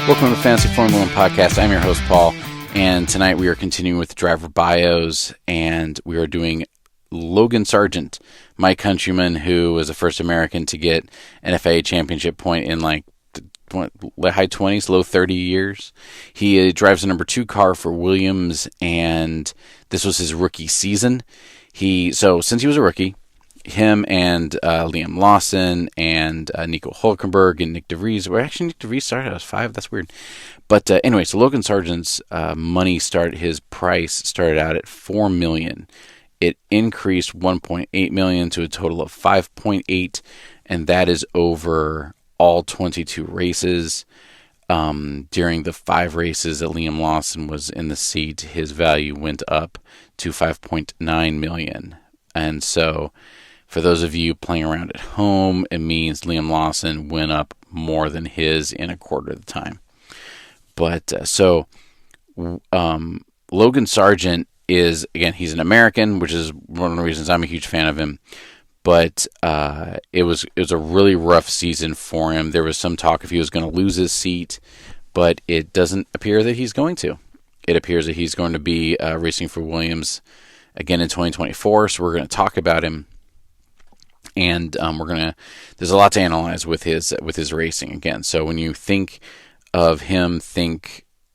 Welcome to the Fantasy Formula 1 Podcast. I'm your host, Paul, and tonight we are continuing with driver bios, and we are doing Logan Sargeant, my countryman who was the first American to get an FIA championship point in high 20s, low 30 years. He drives the number 2 car for Williams, and this was his rookie season. So since he was a rookie, him and Liam Lawson and Nico Hulkenberg and Nick DeVries. Well, actually, Nick DeVries started as 5. That's weird. But anyway, so Logan Sargeant's his price started out at $4 million. It increased $1.8 million to a total of $5.8, and that is over all 22 races. During the 5 races that Liam Lawson was in the seat, his value went up to $5.9 million. And so, for those of you playing around at home, it means Liam Lawson went up more than his in a quarter of the time. But Logan Sargeant is, again, he's an American, which is one of the reasons I'm a huge fan of him. But it was a really rough season for him. There was some talk if he was going to lose his seat, but it doesn't appear that he's going to. It appears that he's going to be racing for Williams again in 2024. So we're going to talk about him. And there's a lot to analyze with his racing again. So when you think of him,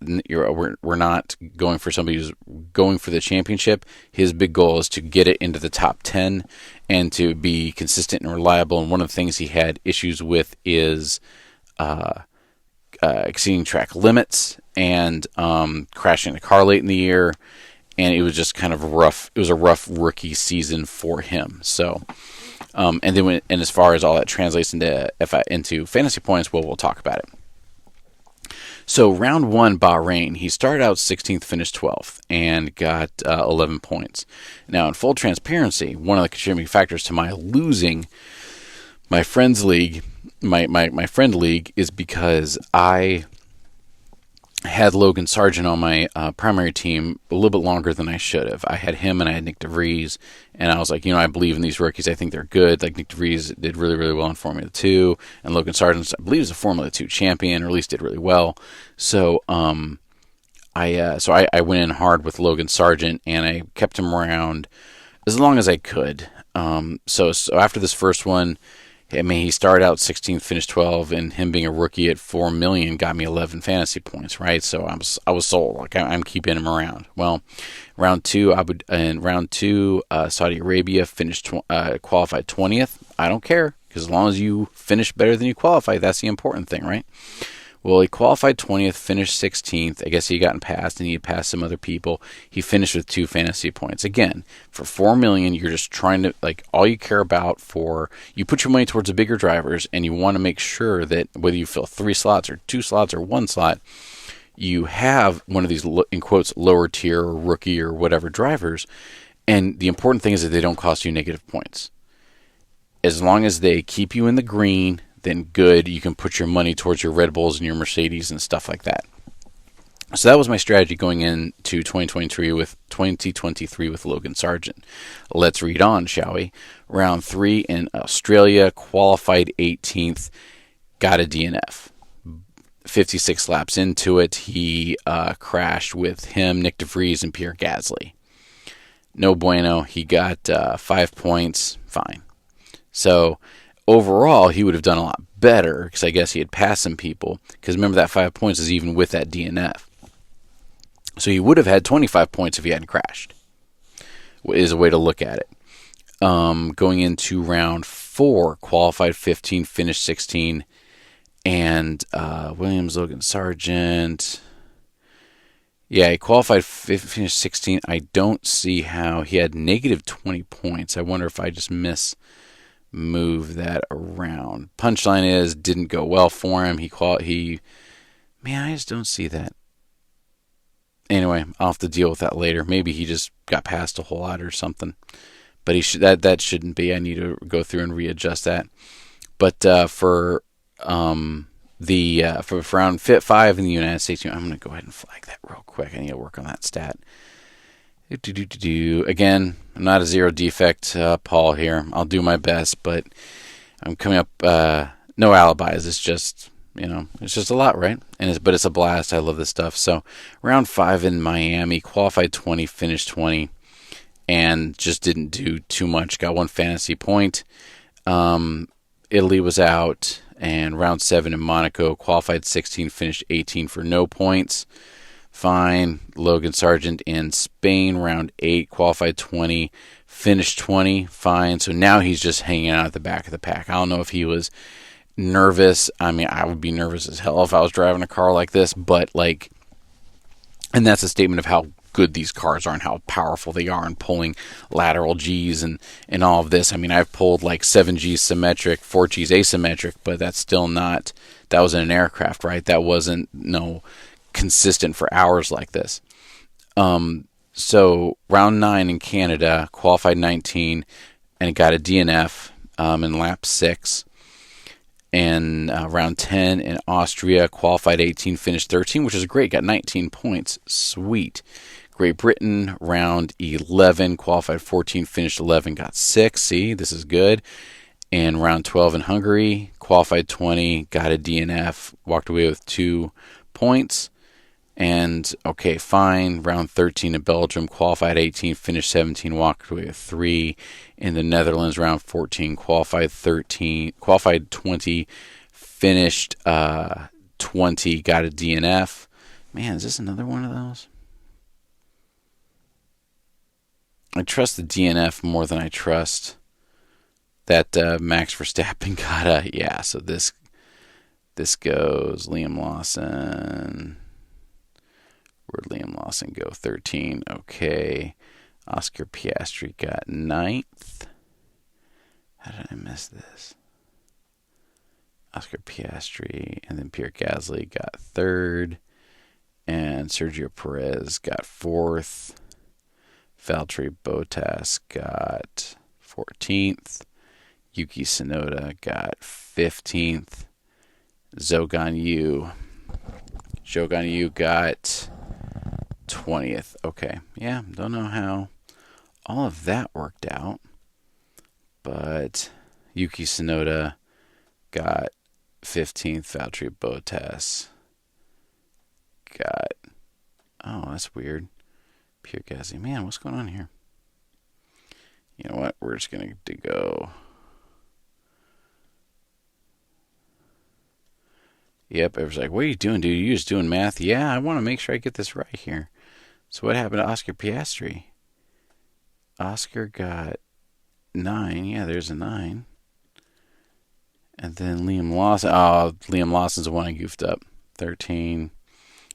we're not going for somebody who's going for the championship. His big goal is to get it into the top 10 and to be consistent and reliable. And one of the things he had issues with is exceeding track limits and crashing the car late in the year. And it was just kind of rough. It was a rough rookie season for him. So. And as far as all that translates into fantasy points, we'll talk about it. So round 1, Bahrain, he started out 16th, finished 12th, and got 11 points. Now, in full transparency, one of the contributing factors to my losing my friend's league, my friend league, is because I had Logan Sargeant on my primary team a little bit longer than I should have. I had him and I had Nick DeVries, and I was like, I believe in these rookies. I think they're good. Like Nick DeVries did really, really well in Formula 2, and Logan Sargeant, I believe, is a Formula 2 champion, or at least did really well. So I went in hard with Logan Sargeant, and I kept him around as long as I could. So after this first one, he started out 16th, finished 12th, and him being a rookie at $4 million got me 11 fantasy points, right? So I was sold. Like I'm keeping him around. Well, round 2, Saudi Arabia qualified 20th. I don't care, because as long as you finish better than you qualify, that's the important thing, right? Well, he qualified 20th, finished 16th. I guess he had gotten passed, and he had passed some other people. He finished with 2 fantasy points. Again, for $4 million, you're just trying to, all you care about you put your money towards the bigger drivers, and you want to make sure that whether you fill 3 slots or 2 slots or 1 slot, you have one of these, in quotes, lower tier or rookie or whatever drivers. And the important thing is that they don't cost you negative points. As long as they keep you in the green, then good, you can put your money towards your Red Bulls and your Mercedes and stuff like that. So that was my strategy going into 2023 with Logan Sargeant. Let's read on, shall we? Round 3 in Australia, qualified 18th, got a DNF. 56 laps into it, he crashed with him, Nick DeVries, and Pierre Gasly. No bueno. He got 5 points. Fine. So overall, he would have done a lot better, because I guess he had passed some people. Because remember, that 5 points is even with that DNF. So he would have had 25 points if he hadn't crashed, is a way to look at it. Going into round 4, qualified 15, finished 16. And Logan Sargeant, he qualified, finished 16. I don't see how he had negative 20 points. I wonder if I just move that around. Punchline is, didn't go well for him. I just don't see that. Anyway, I'll have to deal with that later. Maybe he just got passed a whole lot or something. But that shouldn't be. I need to go through and readjust that. But for round 5 in the United States, I'm going to go ahead and flag that real quick. I need to work on that stat. Again, I'm not a zero defect Paul here. I'll do my best, but I'm coming up no alibis. It's just it's just a lot, right? But it's a blast. I love this stuff. So round 5 in Miami, qualified 20, finished 20, and just didn't do too much. Got 1 fantasy point. Italy was out, and round 7 in Monaco, qualified 16, finished 18 for no points. Fine. Logan Sargeant in Spain, round 8, qualified 20, finished 20. Fine. So now he's just hanging out at the back of the pack. I don't know if he was nervous. I mean, I would be nervous as hell if I was driving a car like this, but and that's a statement of how good these cars are and how powerful they are in pulling lateral G's and all of this. I mean, I've pulled 7 G's symmetric, 4 G's asymmetric, but that's still not, that was in an aircraft, right? That wasn't consistent for hours like this. So round 9 in Canada, qualified 19, and it got a DNF in lap 6. And round 10 in Austria, qualified 18, finished 13, which is great. Got 19 points. Sweet. Great Britain, round 11, qualified 14, finished 11, got 6. See, this is good. And round 12 in Hungary, qualified 20, got a DNF, walked away with 2 points. And, okay, fine. Round 13 in Belgium, qualified 18, finished 17, walked away with 3. In the Netherlands, round 14, qualified 20, finished 20, got a DNF. Man, is this another one of those? I trust the DNF more than I trust that Max Verstappen got a... Yeah, so this goes Liam Lawson... Where'd Liam Lawson go? 13. Okay. Oscar Piastri got 9th. How did I miss this? Oscar Piastri and then Pierre Gasly got 3rd. And Sergio Perez got 4th. Valtteri Bottas got 14th. Yuki Tsunoda got 15th. Zhou Yu got 20th. Okay. Yeah, don't know how all of that worked out. But Yuki Tsunoda got 15th. Valtteri Bottas got... Oh, that's weird. Pierre Gasly. Man, what's going on here? You know what? We're just going to go... Yep, it was like, what are you doing, dude? You just doing math? Yeah, I want to make sure I get this right here. So what happened to Oscar Piastri? Oscar got 9. Yeah, there's a 9. And then Liam Lawson. Oh, Liam Lawson's the one I goofed up. 13.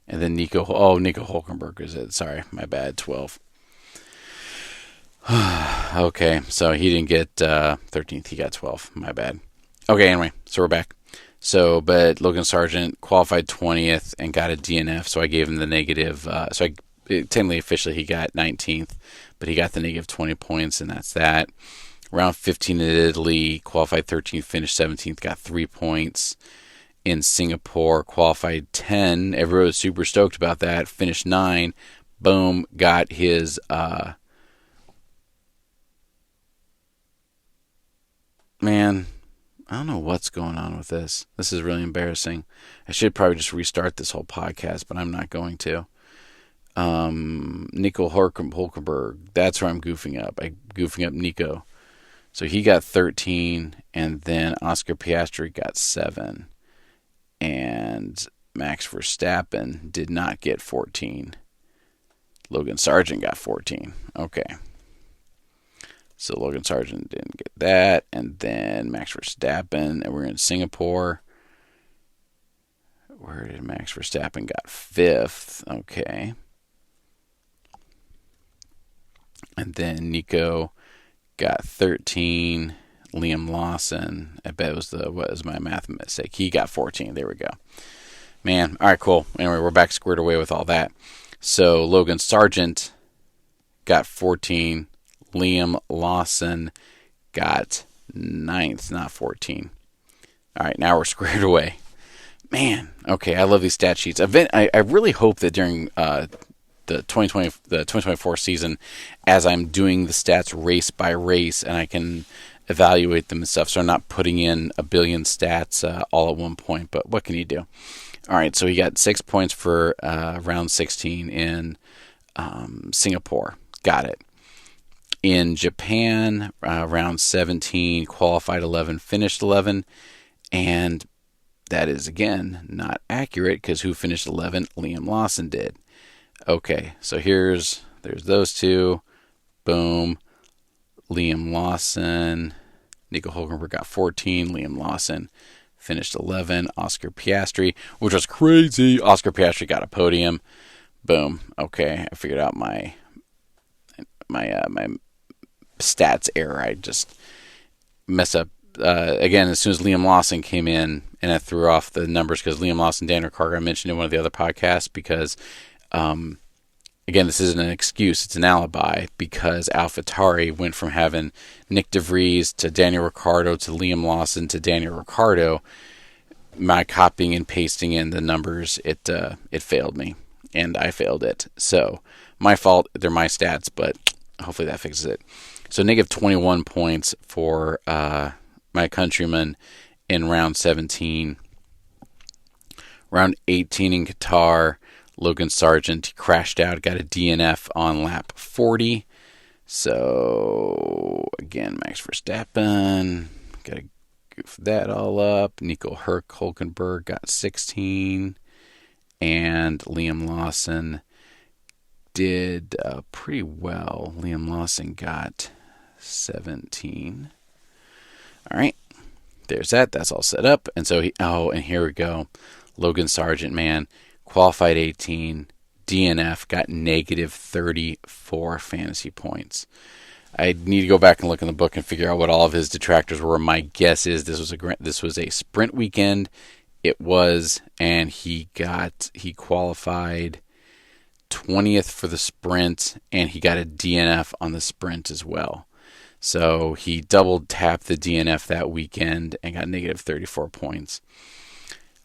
And then Nico Hülkenberg is it. Sorry, my bad. 12. Okay, so he didn't get 13th. He got 12. My bad. Okay, anyway, so we're back. But Logan Sargeant qualified 20th and got a DNF, so I gave him the negative. Technically, officially, he got 19th, but he got the negative 20 points, and that's that. Round 15 in Italy, qualified 13th, finished 17th, got 3 points. In Singapore, qualified 10. Everybody was super stoked about that. Finished 9. Boom, got his... Man... I don't know what's going on with this. This is really embarrassing. I should probably just restart this whole podcast, but I'm not going to. Nico Hülkenberg. That's where I'm goofing up. I'm goofing up Nico. So he got 13, and then Oscar Piastri got 7. And Max Verstappen did not get 14. Logan Sargeant got 14. Okay. So Logan Sargeant didn't get that. And then Max Verstappen. And we're in Singapore. Where did Max Verstappen got 5th? Okay. And then Nico got 13. Liam Lawson. I bet it was what was my math mistake? He got 14. There we go. Man. All right, cool. Anyway, we're back squared away with all that. So Logan Sargeant got 14. Liam Lawson got 9th, not 14. All right, now we're squared away. Man, okay, I love these stat sheets. I really hope that during the 2024 season, as I'm doing the stats race by race, and I can evaluate them and stuff, so I'm not putting in a billion stats all at one point. But what can you do? All right, so he got 6 points for round 16 in Singapore. Got it. In Japan, round 17, qualified 11, finished 11, and that is, again, not accurate because who finished 11? Liam Lawson did. Okay, so there's those two. Boom. Liam Lawson. Nico Hulkenberg got 14. Liam Lawson finished 11. Oscar Piastri, which was crazy. Oscar Piastri got a podium. Boom. Okay, I figured out my stats error. I just messed up. Again, as soon as Liam Lawson came in, and I threw off the numbers because Liam Lawson, Daniel Ricciardo, I mentioned in one of the other podcasts because, again, this isn't an excuse, it's an alibi because AlphaTauri went from having Nick DeVries to Daniel Ricciardo to Liam Lawson to Daniel Ricciardo. My copying and pasting in the numbers, it failed me, and I failed it. So, my fault, they're my stats, but hopefully that fixes it. So, negative 21 points for my countryman in round 17. Round 18 in Qatar, Logan Sargeant crashed out, got a DNF on lap 40. So, again, Max Verstappen, got to goof that all up. Nico Hulkenberg got 16. And Liam Lawson did pretty well. Liam Lawson got 17. All right, there's that. That's all set up. And so and here we go. Logan Sargeant, man, qualified 18, DNF, got negative 34 fantasy points. I need to go back and look in the book and figure out what all of his detractors were. My guess is this was a sprint weekend. It was, and he qualified 20th for the sprint, and he got a DNF on the sprint as well. So he double tapped the DNF that weekend and got negative 34 points.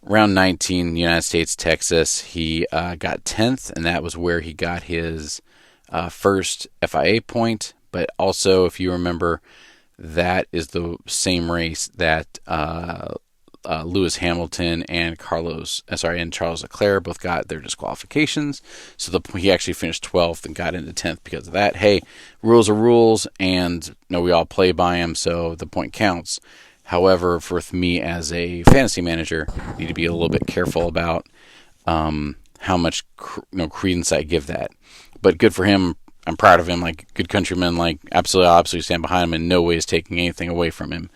Round 19, United States, Texas, he got 10th, and that was where he got his first FIA point. But also, if you remember, that is the same race that Lewis Hamilton and Charles Leclerc both got their disqualifications. So he actually finished 12th and got into 10th because of that. Hey, rules are rules, and we all play by them, so the point counts. However, for me as a fantasy manager, I need to be a little bit careful about how much credence I give that. But good for him. I'm proud of him. Like, good countryman. Like, I'll absolutely stand behind him. In no way is taking anything away from him.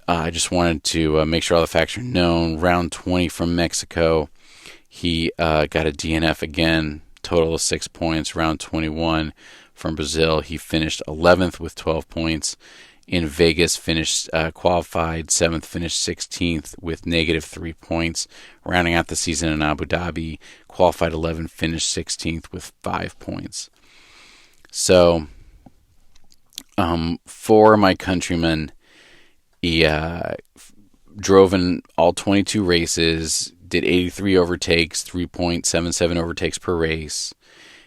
I just wanted to make sure all the facts are known. Round 20 from Mexico, he got a DNF again, total of 6 points. Round 21 from Brazil, he finished 11th with 12 points. In Vegas, qualified 7th, finished 16th with negative 3 points. Rounding out the season in Abu Dhabi, qualified 11th, finished 16th with 5 points. So, for my countrymen, he drove in all 22 races, did 83 overtakes, 3.77 overtakes per race.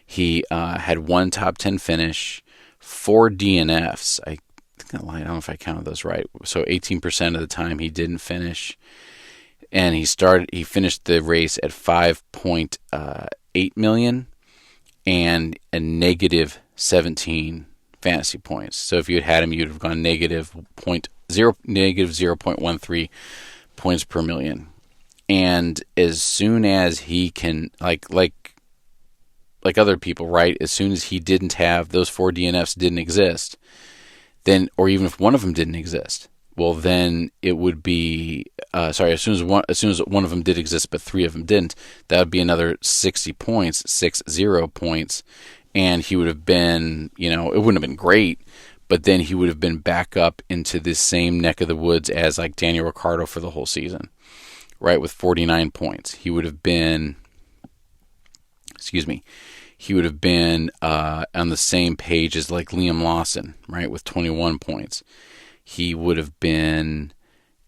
He had one top 10 finish, 4 DNFs. I think I lied. I don't know if I counted those right. So 18% of the time he didn't finish. And he finished the race at 5.8 million and a negative 17 fantasy points. So if you had him, you'd have gone negative 0.13 points per million. And as soon as he can, like other people, right? As soon as he didn't have those 4 DNFs didn't exist, then, or even if one of them didn't exist, well, then it would be as soon as one of them did exist, but 3 of them didn't, that would be another 60 points, 60 points, and he would have been, it wouldn't have been great, but then he would have been back up into this same neck of the woods as like Daniel Ricciardo for the whole season, right? With 49 points, he would have been, on the same page as like Liam Lawson, right? With 21 points. He would have been,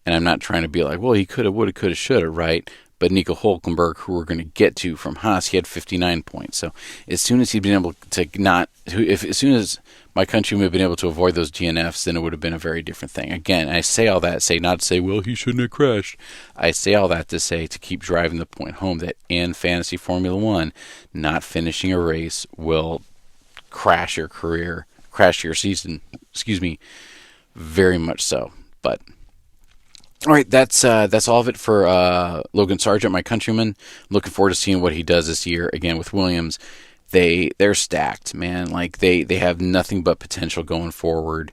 and I'm not trying to be like, well, he could have, would have, could have, should have, right? But Nico Hulkenberg, who we're going to get to from Haas, he had 59 points. So as soon as he'd been able to as soon as my countryman had been able to avoid those DNFs, then it would have been a very different thing. Again, I say all that, not to say, well, he shouldn't have crashed. I say all that to say, to keep driving the point home that in fantasy Formula One, not finishing a race will crash your career, crash your season, very much so. But all right, that's all of it for Logan Sargeant, my countryman. I'm looking forward to seeing what he does this year. Again, with Williams, they're stacked, man. Like they have nothing but potential going forward,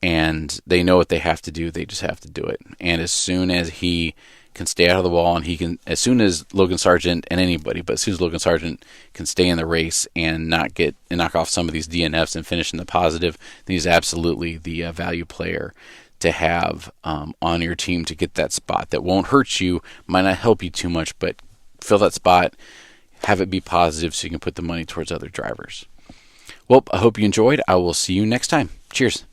and they know what they have to do. They just have to do it. And as soon as he can stay out of the wall, and as soon as Logan Sargeant and anybody, but as soon as Logan Sargeant can stay in the race and knock off some of these DNFs and finish in the positive, then he's absolutely the value player to have on your team to get that spot that won't hurt you, might not help you too much, but fill that spot, have it be positive so you can put the money towards other drivers. Well, I hope you enjoyed. I will see you next time. Cheers.